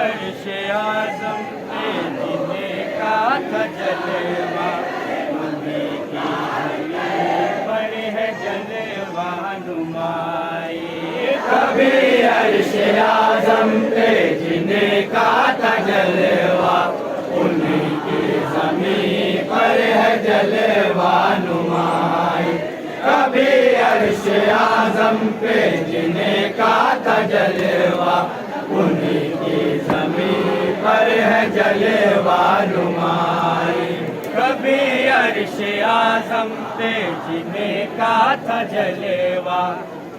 عرش اعظم پہ جنہیں کا تھا جلوہ، انہیں کی زمین پر ہے جلوہ نمائی۔ کبھی عرش اعظم پہ جنہیں کا تھا جلوہ، انہیں کی زمین پر ہے جلوہ نمائی۔ کبھی عرش اعظم پہ جنہیں کا تھا جلوہ، انہیں کی زمین پر ہے جلوہ نمائی۔ کبھی عرش اعظم پہ جنہیں کا تھا جلوہ،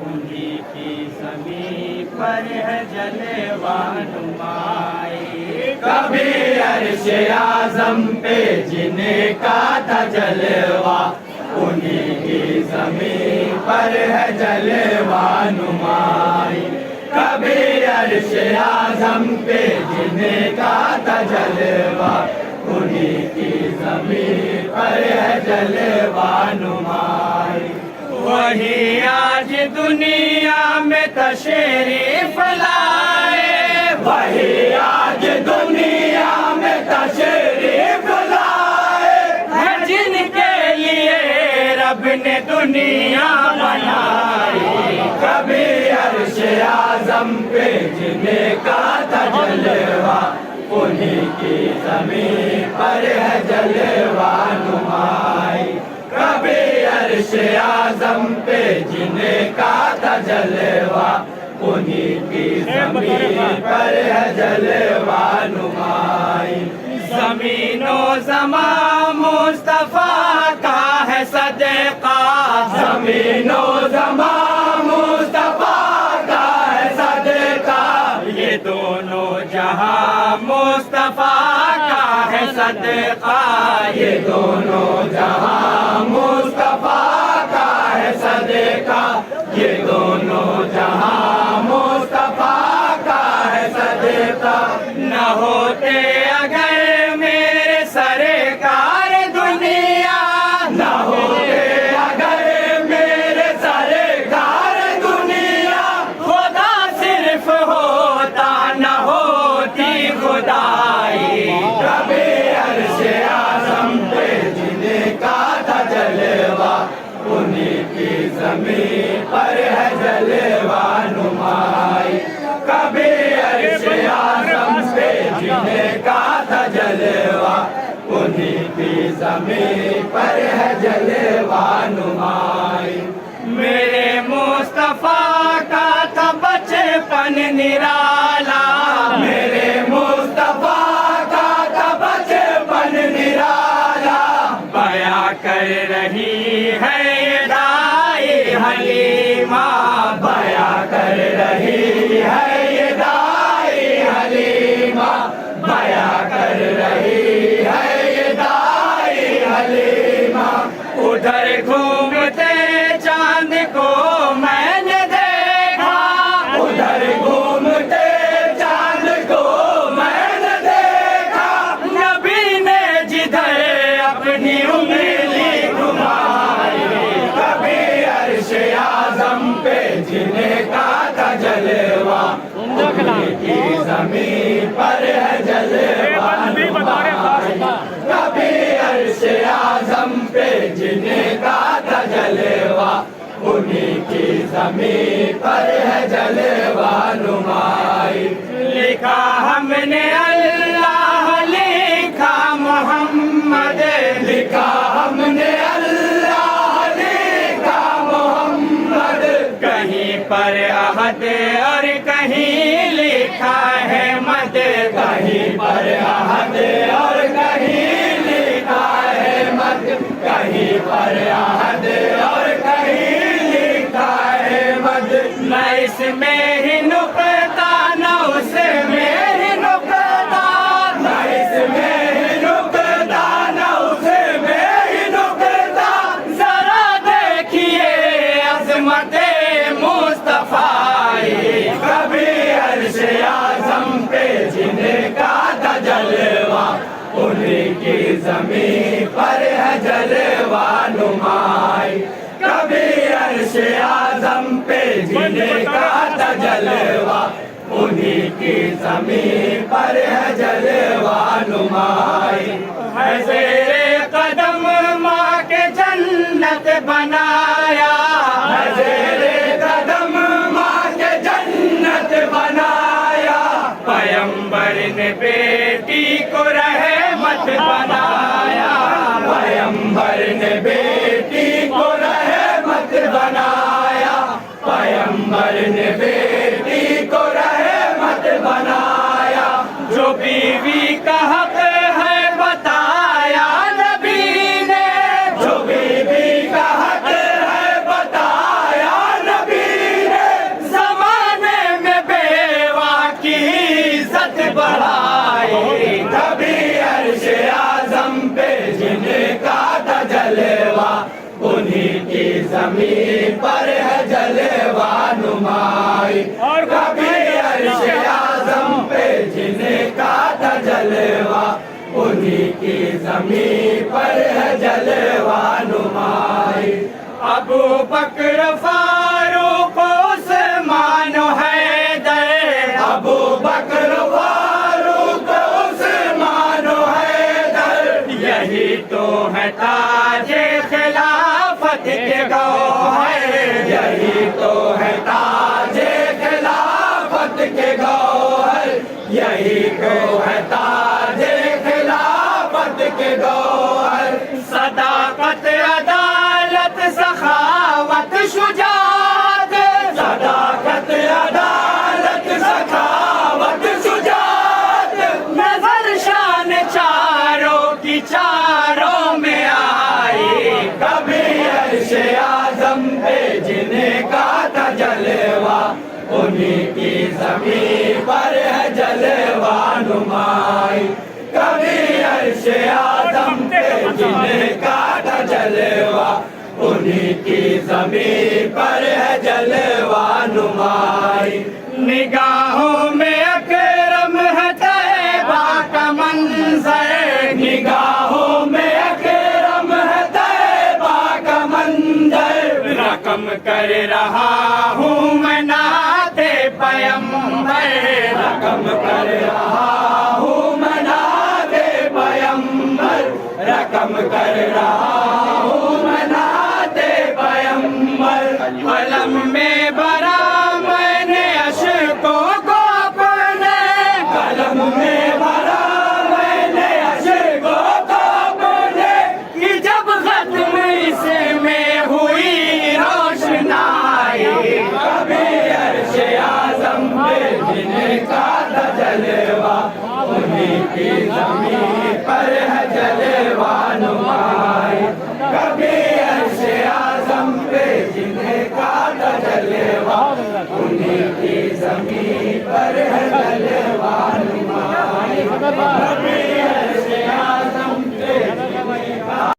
انہیں کی زمین پر ہے جلوہ نمائی۔ کبھی عرش اعظم پہ جنہیں کا تھا جلوہ، انہیں کی زمین پر ہے جلوہ نمائی۔ کبھی عرش اعظم پہ جنہیں کا تھا جلوہ، انہیں کی زمین پر ہے جلوہ نمائی۔ وہی آج دنیا میں تشریف لائے، وہی آج دنیا میں تشریف لائے، ہے جن کے لیے رب نے دنیا بنائی۔ کبھی عرش اعظم پہ جنہیں کا تھا جلوہ، انہیں کی زمین پر ہے جلوہ نمائی۔ کبھی عرش اعظم پہ جنہیں کا تھا جلوہ، انہیں کی زمین پر ہے جلوہ نمائی۔ زمین و زمان مصطفیٰ کا ہے صدقہ، زمین و زمان مصطفیٰ کا ہے صدقہ، یہ دونوں جہاں مصطفیٰ کا ہے صدقہ، یہ دونوں جہاں مصطفیٰ کا ہے صدقہ، یہ دونوں جہاں مصطفیٰ کا ہے صدقہ۔ نہ ہوتے اگر میرے سرکار دنیا، نہ ہوتے اگر میرے سرکار دنیا، خدا صرف ہوتا نہ ہوتی خدائی۔ کبھی عرش اعظم پہ جنہیں کا تھا جلوہ، انہیں کی زمین پر ہے جلوہ نمائی۔ کبھی عرش اعظم پہ جنہیں کا تھا جلوہ، انہیں کی زمین پر ہے جلوہ نمائی۔ میرے مصطفیٰ کا تھا بچپن نرالا، میرے مصطفیٰ کا تھا بچپن نرالا، بیاں کر رہی ہے یہ دائی حلیمہ، بیاں کر رہی ہے یہ دائی حلیمہ، بیاں کر رہی ہے یہ دائی حلیمہ۔ ادھر گھومتے چاند کو میں نے دیکھا، ادھر گھومتے چاند کو میں نے دیکھا، نبی نے جدھر اپنی انگلی گھمائی۔ کبھی عرش اعظم پہ جنہیں کا تھا جلوہ، انہیں کی زمین پر ہے جلوہ نمائی۔ کبھی عرش اعظم پہ جنہیں کا تھا جلوہ، انہیں کی زمین پر ہے جلوہ نمائی۔ لکھا ہم نے اللہ، لکھا محمد، لکھا ہم نے اللہ، لکھا محمد، کہیں پر عہد اور کہیں لکھا ہے مد، کہیں پر عہد اور کہیں لکھا ہے مد، کہیں پر عہد اور کہیں لکھا ہے مد۔ نہ اس میں ہی نقطہ نہ اس میں ہی نقطہ، نہ اس میں ہی نقطہ نہ اس میں ہی نقطہ، ذرا دیکھیے عظمت مصطفیٰ۔ کبھی عرش اعظم پہ جنہیں کا تھا جلوہ، انہیں کی زمین پر ہے جلوہ نمائی۔ کبھی عرش اعظم پہ جنہیں کا تھا جلوہ، انہیں کی زمین پر پر ہے جلوہ نمائی، ہے زیر قدم ماں کے جنت بنایا، ہے زیر قدم ماں کے جنت بنایا، پیمبر نے بیٹی کو رحمت بنایا، پیمبر نے بیٹی کو رحمت بنایا، پیمبر نے بیٹی کو رحمت بنایا، جو بیوی کا حق ہے بتایا نبی نے، جو بیوی کا حق ہے بتایا نبی نے، زمانے میں بیوہ کی عزت بڑھائی، کبھی عرش اعظم پہ جن کا تھا جلوہ، انہی کی زمین پر ہے جلوہ نمائی، اور کبھی عرش اعظم پہ جن کا تھا جلوہ، انہی کی زمین پر ہے جلوہ نمائی، ابو بکر فاروق عثمان و حیدر، ابو بکر فاروق عثمان و حیدر، یہی تو ہے تاج خلافت کے گوہر، یہی تو ہے تاج خلافت کے گوہر، یہی تو ہے تاج خلافت کے گوہر، صداقت عدالت سخاوت شجاعت، صداقت عدالت سخاوت شجاعت، نظر شان چاروں کی چاروں میں آئی، کبھی عرش اعظم پہ جن کا تھا جلوہ، انہی کی زمین پر ہے جلوہ نمائی، کبھی عرش اعظم پہ جن کا تھا جلوہ، انہی کی زمین پر ہے جلوہ نمائی، نگاہوں میں اکرم ہے طیبہ کا منظر، نگاہوں میں اکرم ہے طیبہ کا منظر، رقم کر رہا ہوں میں نعت پیمبر، رقم کر رہا ہوں میں نعت پیمبر، رقم کر رہا ہوں میں نعت پیمبر، قلم میں بھرا میں نے اشکوں کو اپنے، قلم میں بھرا میں نے اشکوں کو اپنے، کہ جب ختم اس میں ہوئی روشنائی، کبھی عرش اعظم پہ جن کا تھا جلوہ، انہی کی زمین